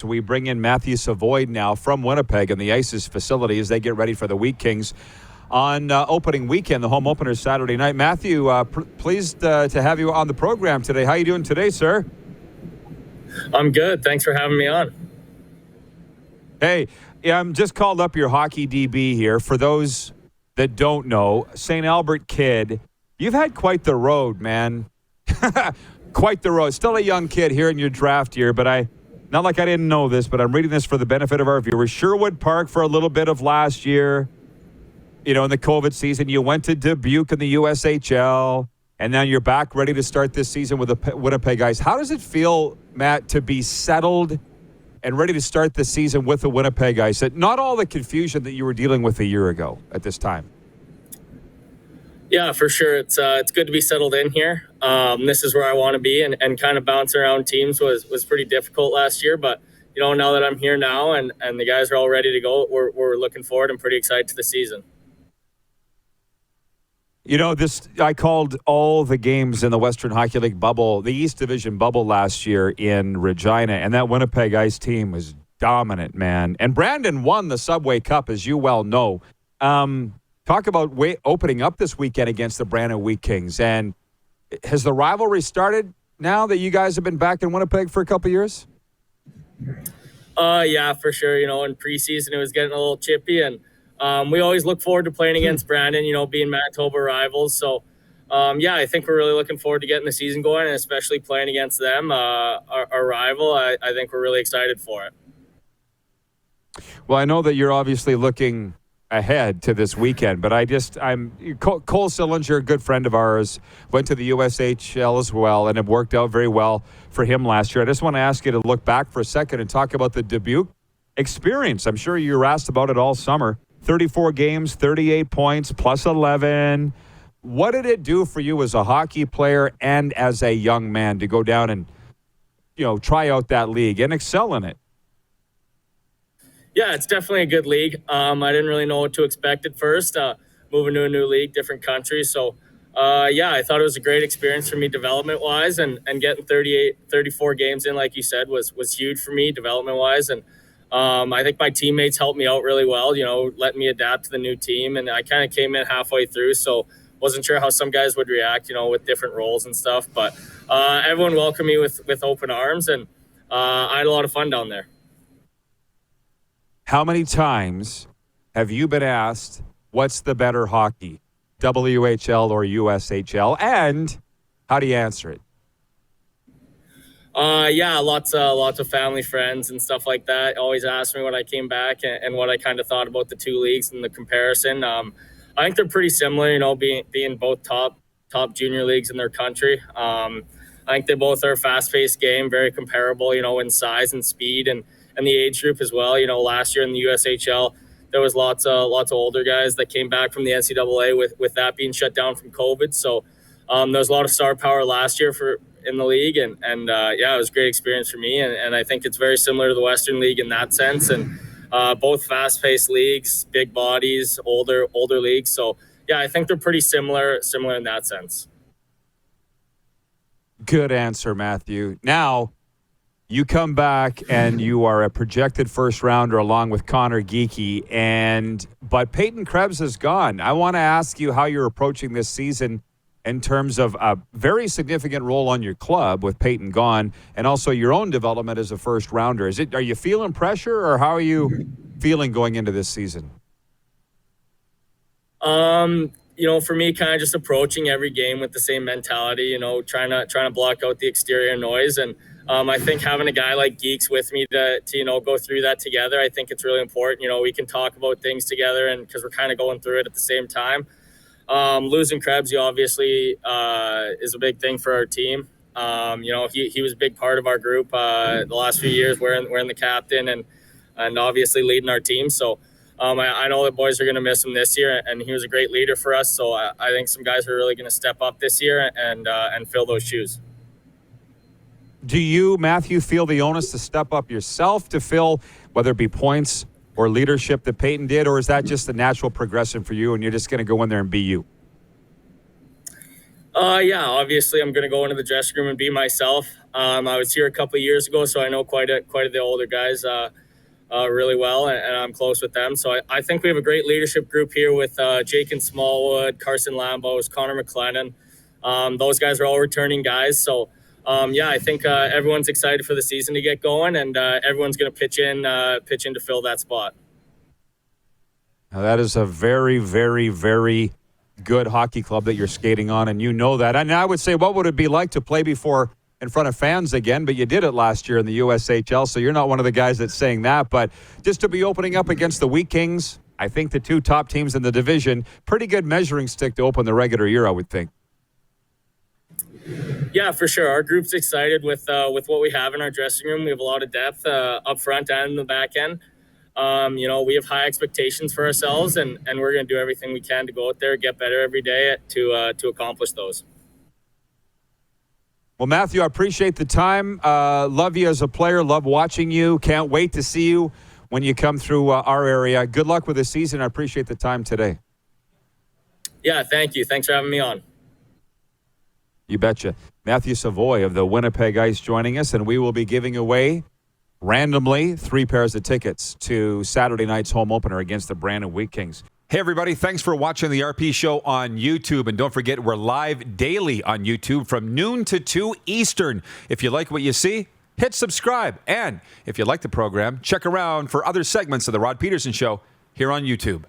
We bring in Matthew Savoie now from Winnipeg and the ICE's facility as they get ready for the Wheat Kings on opening weekend, the home opener Saturday night. Matthew, pleased to have you on the program today. How are you doing today, sir? I'm good. Thanks for having me on. Hey, I'm just called up your hockey DB here. For those that don't know, St. Albert kid, you've had quite the road, man. Quite the road. Still a young kid here in your draft year, but not like I didn't know this, but I'm reading this for the benefit of our viewers. Sherwood Park for a little bit of last year, in the COVID season. You went to Dubuque in the USHL, and now you're back ready to start this season with the Winnipeg ICE. How does it feel, Matt, to be settled and ready to start the season with the Winnipeg ICE? Not all the confusion that you were dealing with a year ago at this time. Yeah, for sure. It's good to be settled in here. This is where I want to be, and kind of bouncing around teams was pretty difficult last year. But, now that I'm here now and the guys are all ready to go, we're looking forward and pretty excited to the season. I called all the games in the Western Hockey League bubble, the East Division bubble last year in Regina, and that Winnipeg ICE team was dominant, man. And Brandon won the Subway Cup, as you well know. Talk about opening up this weekend against the Brandon Wheat Kings. And has the rivalry started now that you guys have been back in Winnipeg for a couple of years? Yeah, for sure. In preseason, it was getting a little chippy, and we always look forward to playing against Brandon, being Manitoba rivals. So, I think we're really looking forward to getting the season going, and especially playing against them, our rival. I think we're really excited for it. Well, I know that you're obviously looking ahead to this weekend, but Cole Sillinger, a good friend of ours, went to the USHL as well, and it worked out very well for him last year. I just want to ask you to look back for a second and talk about the Dubuque experience. I'm sure you were asked about it all summer. 34 games, 38 points, plus 11. What did it do for you as a hockey player and as a young man to go down and, try out that league and excel in it? Yeah, it's definitely a good league. I didn't really know what to expect at first, moving to a new league, different country. So, I thought it was a great experience for me development-wise, and getting 34 games in, like you said, was huge for me development-wise. And I think my teammates helped me out really well, letting me adapt to the new team. And I kind of came in halfway through, so wasn't sure how some guys would react, with different roles and stuff. But everyone welcomed me with open arms, and I had a lot of fun down there. How many times have you been asked, what's the better hockey, WHL or USHL? And how do you answer it? Lots of family, friends, and stuff like that always ask me when I came back and what I kind of thought about the two leagues and the comparison. I think they're pretty similar, being both top junior leagues in their country. I think they both are a fast-paced game, very comparable, in size and speed and the age group as well. Last year in the USHL, there was lots of older guys that came back from the NCAA with that being shut down from COVID. So there was a lot of star power last year in the league, and it was a great experience for me. And I think it's very similar to the Western League in that sense. And both fast-paced leagues, big bodies, older leagues. So I think they're pretty similar in that sense. Good answer, Matthew. Now, you come back and you are a projected first rounder along with Connor Geekie, but Peyton Krebs is gone. I want to ask you how you're approaching this season in terms of a very significant role on your club with Peyton gone, and also your own development as a first rounder. Are you feeling pressure, or how are you feeling going into this season? For me, kind of just approaching every game with the same mentality, trying to block out the exterior noise. And I think having a guy like Geeks with me to go through that together, I think it's really important. We can talk about things together, and because we're kind of going through it at the same time. Losing Krebs, obviously, is a big thing for our team. He was a big part of our group the last few years, wearing the captain and obviously leading our team. So I know the boys are going to miss him this year, and he was a great leader for us. So I think some guys are really going to step up this year and fill those shoes. Do you, Matthew, feel the onus to step up yourself to fill, whether it be points or leadership that Peyton did, or is that just the natural progression for you and you're just going to go in there and be you? Obviously I'm going to go into the dressing room and be myself. I was here a couple of years ago, so I know quite a the older guys really well, and I'm close with them. So I think we have a great leadership group here with Jake and Smallwood, Carson Lambos, Connor McLennan. Those guys are all returning guys. So, I think everyone's excited for the season to get going, and everyone's going to pitch in to fill that spot. Now that is a very, very, very good hockey club that you're skating on, and you know that. And I would say, what would it be like to play in front of fans again? But you did it last year in the USHL, so you're not one of the guys that's saying that. But just to be opening up against the Wheat Kings, I think the two top teams in the division, pretty good measuring stick to open the regular year, I would think. Yeah, for sure. Our group's excited with what we have in our dressing room. We have a lot of depth up front and in the back end. We have high expectations for ourselves, and we're going to do everything we can to go out there, get better every day to accomplish those. Well, Matthew, I appreciate the time. Love you as a player. Love watching you. Can't wait to see you when you come through our area. Good luck with the season. I appreciate the time today. Yeah, thank you. Thanks for having me on. You betcha. Matthew Savoie of the Winnipeg ICE joining us, and we will be giving away randomly 3 pairs of tickets to Saturday night's home opener against the Brandon Wheat Kings. Hey, everybody. Thanks for watching the RP Show on YouTube. And don't forget, we're live daily on YouTube from noon to 2 Eastern. If you like what you see, hit subscribe. And if you like the program, check around for other segments of The Rod Pedersen Show here on YouTube.